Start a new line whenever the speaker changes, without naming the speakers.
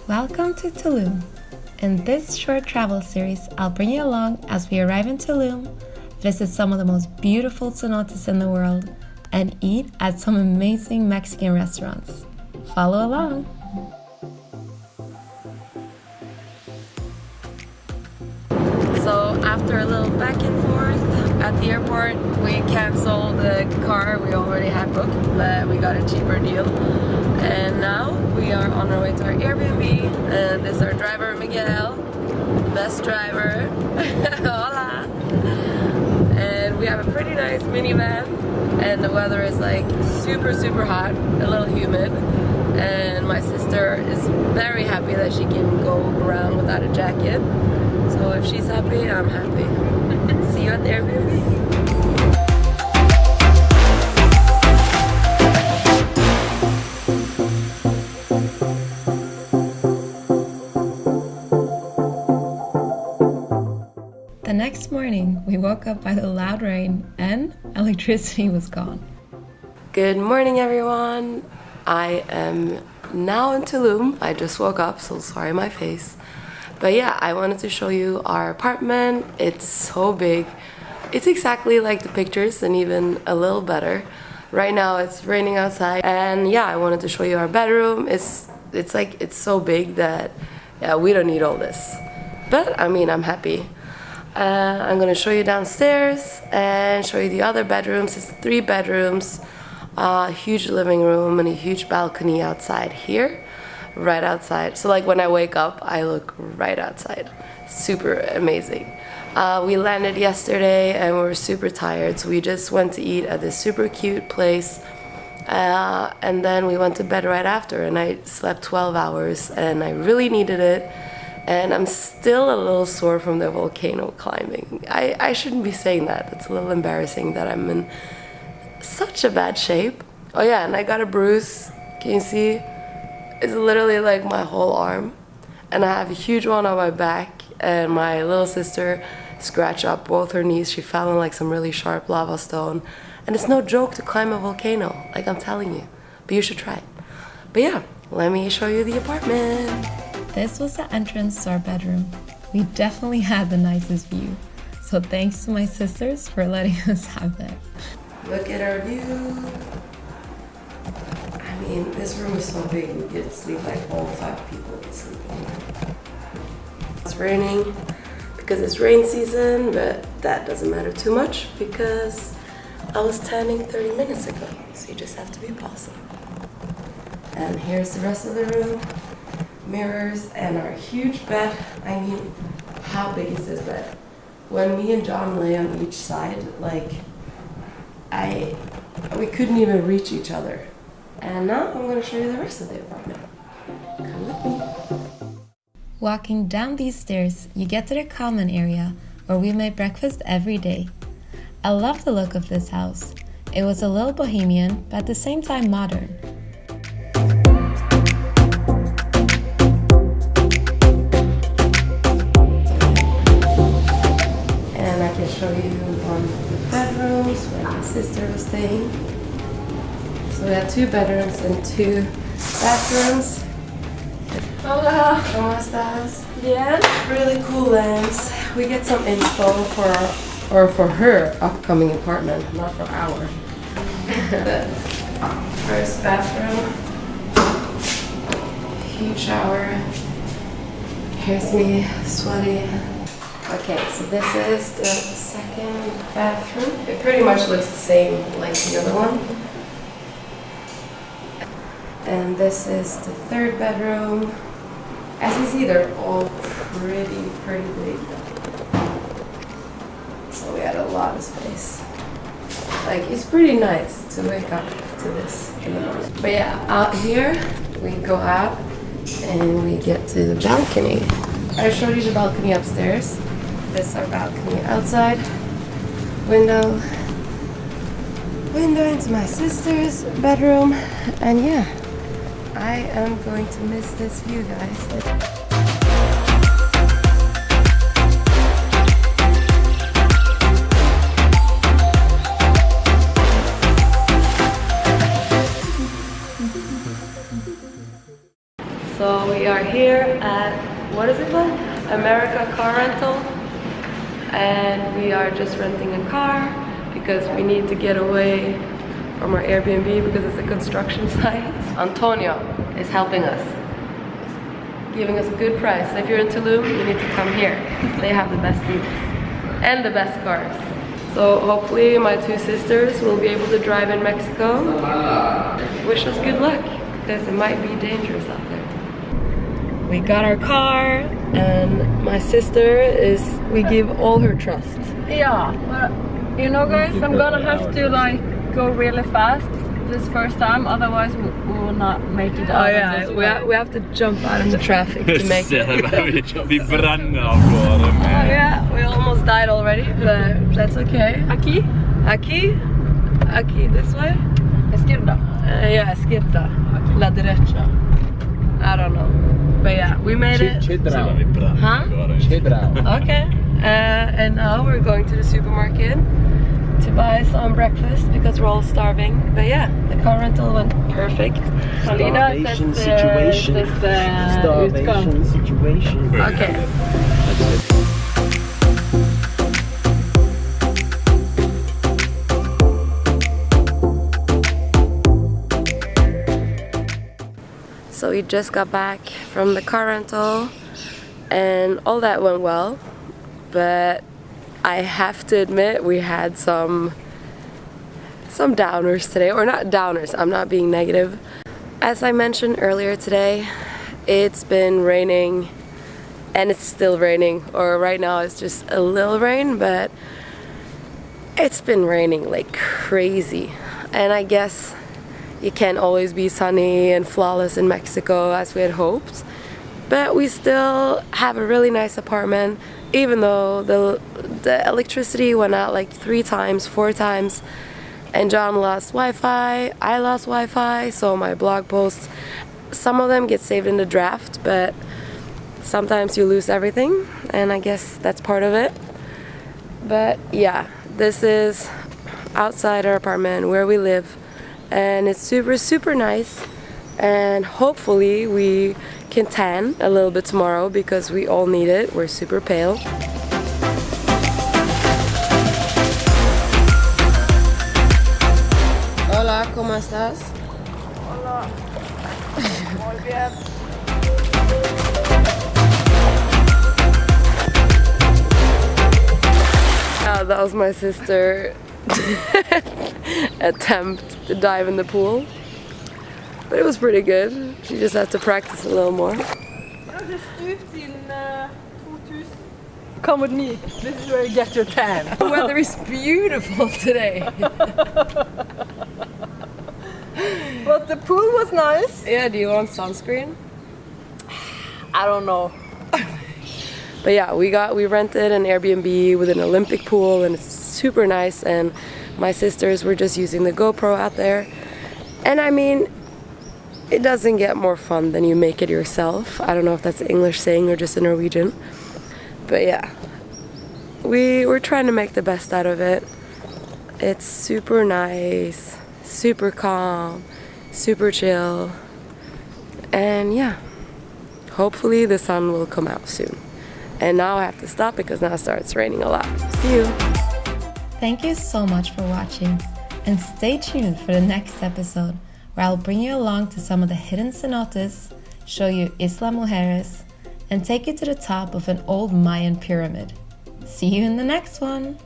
Welcome to Tulum. In this short travel series, I'll bring you along as we arrive in Tulum, visit some of the most beautiful cenotes in the world, and eat at some amazing Mexican restaurants. Follow along! So after a little back and forth at the airport, we canceled the car we already had booked, but we got a cheaper deal. And now we are on our way to our Airbnb, and this is our driver Miguel, best driver. Hola! And we have a pretty nice minivan, and the weather is like super hot, a little humid. And my sister is very happy that she can go around without a jacket. So if she's happy, I'm happy. See you at the Airbnb. The next morning, we woke up by the loud rain and electricity was gone. Good morning, everyone. I am now in Tulum. I just woke up, so sorry my face. But yeah, I wanted to show you our apartment. It's so big. It's exactly like the pictures and even a little better. Right now it's raining outside, and yeah, I wanted to show you our bedroom. It's so big that yeah, we don't need all this. But I mean, I'm happy. I'm gonna show you downstairs and show you the other bedrooms. It's 3 bedrooms, a huge living room and a huge balcony outside here. Right outside. So like when I wake up, I look right outside. Super amazing. We landed yesterday and we were super tired, so we just went to eat at this super cute place. And then we went to bed right after, and I slept 12 hours and I really needed it. And I'm still a little sore from the volcano climbing. I shouldn't be saying that. It's a little embarrassing that I'm in such a bad shape. Oh yeah, and I got a bruise. Can you see? It's literally like my whole arm, and I have a huge one on my back, and my little sister scratched up both her knees. She fell on like some really sharp lava stone, and it's no joke to climb a volcano, like I'm telling you, but you should try it. But yeah, let me show you the apartment. This was the entrance to our bedroom. We definitely had the nicest view, so thanks to my sisters for letting us have that. Look at our view. I mean, this room is so big, we could sleep like all 5 people could sleep in here. It's raining because it's rain season, but that doesn't matter too much because I was tanning 30 minutes ago, so you just have to be positive. And here's the rest of the room, mirrors and our huge bed. I mean, how big is this bed? When me and John lay on each side, like, we couldn't even reach each other. And now I'm going to show you the rest of the apartment. Come with me. Walking down these stairs, you get to the common area where we made breakfast every day. I love the look of this house. It was a little bohemian, but at the same time modern. And I can show you one of the bedrooms where my sister was staying. So we have 2 bedrooms and 2 bathrooms. Hola! ¿Cómo estás? Yeah. Really cool lamps. We get some info for her upcoming apartment, not for our. The first bathroom. Huge shower. Here's me sweaty. Okay, so this is the second bathroom. It pretty much looks the same like the other one. And this is the 3rd bedroom. As you see, they're all pretty big. So we had a lot of space. Like, it's pretty nice to wake up to this in the morning. But yeah, out here, we go out and we get to the balcony. I showed you the balcony upstairs. This is our balcony outside. Window into my sister's bedroom. And yeah. I am going to miss this view, guys. So we are here at, what is it called? America Car Rental. And we are just renting a car because we need to get away from our Airbnb because it's a construction site. Antonio is helping us, giving us a good price. So if you're in Tulum, you need to come here. They have the best deals and the best cars. So hopefully my two sisters will be able to drive in Mexico. Wish us good luck because it might be dangerous out there. We got our car and my sister we give all her trust.
Yeah, but you know guys, I'm gonna have to like go really fast this first time, otherwise we will not make it out.
Oh yeah, we have to jump out of the traffic to make it.
Vi bränner av våren.
Oh yeah, we almost died already, but that's okay.
Aquí?
Aquí, this way?
Izquierda.
Yeah, izquierda. La derecha. I don't know. But yeah, we made it. Huh? Okay. And now we're going to the supermarket to buy some breakfast because we're all starving. But yeah, the car rental went perfect.
Starvation situation. Starvation situation.
Okay. So we just got back from the car rental and all that went well, but I have to admit we had some downers today, or not downers, I'm not being negative. As I mentioned earlier today, it's been raining and it's still raining, or right now it's just a little rain, but it's been raining like crazy. And I guess it can't always be sunny and flawless in Mexico as we had hoped, but we still have a really nice apartment, even though the electricity went out like 3 times, 4 times, and John lost Wi-Fi, I lost Wi-Fi, so my blog posts, some of them get saved in the draft, but sometimes you lose everything, and I guess that's part of it. But yeah, this is outside our apartment where we live, and it's super nice, and hopefully we can tan a little bit tomorrow because we all need it. We're super pale. Hola, ¿cómo estás?
Hola. Muy bien.
That was my sister attempt to dive in the pool, but it was pretty good. She just had to practice a little more.
Come with me. This is where you get your tan.
The weather is beautiful today.
But the pool was nice.
Yeah, do you want sunscreen?
I don't know.
But yeah, we rented an Airbnb with an Olympic pool, and it's super nice, and my sisters were just using the GoPro out there. And I mean, it doesn't get more fun than you make it yourself. I don't know if that's an English saying or just a Norwegian. But yeah, we're trying to make the best out of it. It's super nice, super calm, super chill. And yeah, hopefully the sun will come out soon. And now I have to stop because now it starts raining a lot. See you. Thank you so much for watching, and stay tuned for the next episode where I'll bring you along to some of the hidden cenotes, show you Isla Mujeres, and take you to the top of an old Mayan pyramid. See you in the next one!